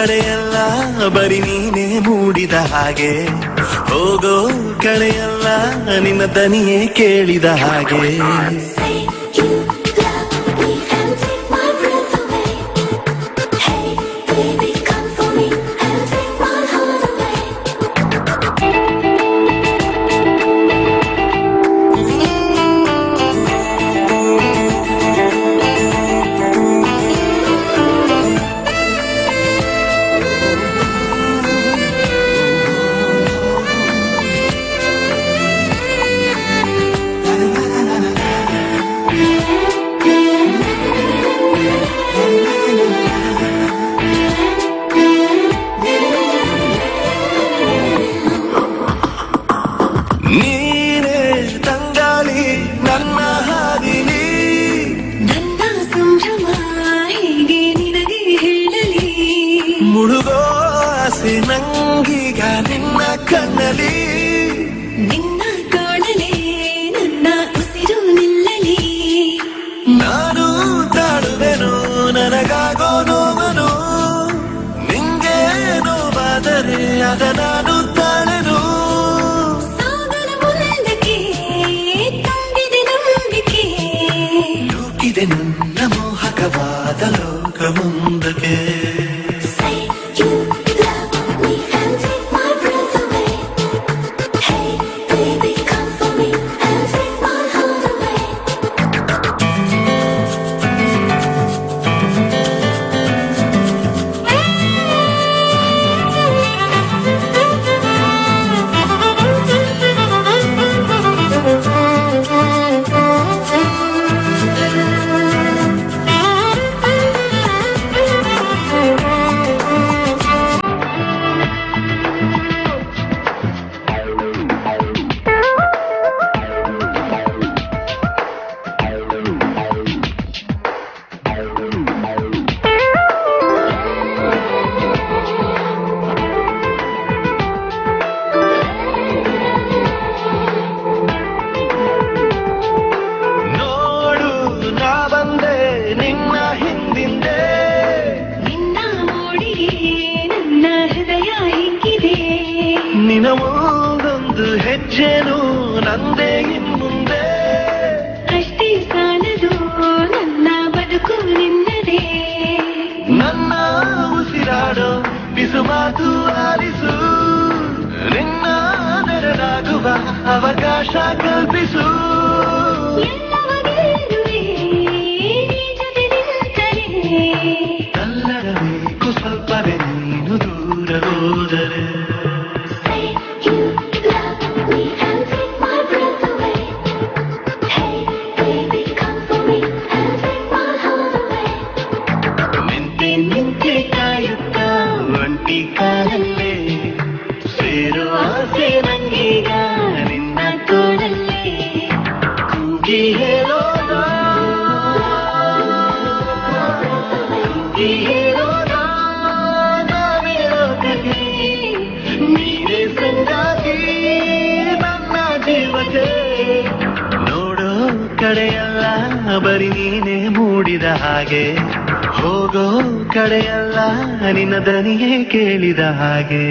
ಕಡೆಯಲ್ಲ ಬರಿ ನೀನೇ ಮೂಡಿದ ಹಾಗೆ, ಹೋಗೋ ಕಡೆಯಲ್ಲ ನಿನ್ನ ದನಿಯೇ ಕೇಳಿದ ಹಾಗೆ. ನೀನೇ ತಂಗಾಳಿ ನನ್ನ ಹಾದಿಲಿ, ನನ್ನ ಸಂಭ್ರಮ ಹೀಗೆ ನಿನಗೆ ಹೇಳಲಿ. ಮುಳುಗೋ ಆಸೆ ನಂಗೀಗ ನಿನ್ನ ಕಣ್ಣಲಿ, ನಿನ್ನ ಕಾಣಲೇ ನನ್ನ ಉಸಿರು ನಿಲ್ಲಲಿ. ನಾನು ತಾಳುವೆನು ನನಗಾಗೋ ನೋವನು, ನಿಂಗೆ ನೋವಾದರೆ ಅದ ನಾನು ತಾಳೆನು. ಸಾಗರ ಮುಂದಕ್ಕೆ ತುಂಬಿದೆ ನಂಬಿಕೆ, ನೂಕಿದೆ ನನ್ನ ಮೋಹಕವಾದ ಲೋಕ ಮುಂದಕ್ಕೆ. Say you love me and take my breath away. Hey baby come for me and take my heart away. ನೋಡು ನಾ ಬಂದೆ ನಿನ್ನ ಹಿಂದಿಂದೆ, ನಿನ್ನ ಮೋಡಿಗೆ ನನ್ನ ಹೃದಯ ಹಿಕ್ಕಿದೆ. ನಿನ್ನ ಒಂದೊಂದು ಹೆಜ್ಜೆನು ನಂದೇ ಇನ್ಮುಂದೆ. ಅಷ್ಟೇ ಸಾಲದು ನನ್ನ ಬದುಕು ನಿನ್ನದೇ. ನನ್ನ ಉಸಿರಾಡೋ ಬಿಸು ಮಾತು ಆಲಿಸು, ನಿನ್ನ ನೆರಳಾಗುವ ಅವಕಾಶ ಕಲ್ಪಿಸು. ಎಲ್ಲವ ಗೆಲ್ಲುವೆ ನೀ ಜೊತೆ ನಿಂತರೆ. ಕಲ್ಲಡಬೇಕು ಸ್ವಲ್ಪವೇ ನೀನು ದೂರ ಹೋದರೆ. Say you love me and take my breath away. Hey baby come for me and take my heart away. ನಿಂತೆ ನಿಂತೆ ಕಾಯುತ್ತ ಒಂಟಿ ಕಾಲಲ್ಲೇ, ಸೇರುವ ಆಸೆ ನಂಗೀಗ ನಿನ್ನ ತೋಳಲ್ಲೇ. ಕೂಗಿ ಹೇಳೋಣ, ಕೂಗಿ ಹೇಳೋಣ ನಾವೇ ಲೋಕಕ್ಕೆ, ನೀನೇ ಸಂಗಾತಿ ನನ್ನ ಜೀವಕ್ಕೆ. ನೋಡೋ ಕಡೆಯಲ್ಲ ಬರಿ ನೀನೇ ಮೂಡಿದ ಹಾಗೆ, ಹೋಗೋ ಕಡೆಯಲ್ಲ ನಿನ್ನ ದನಿಯೇ ಕೇಳಿದ ಹಾಗೆ.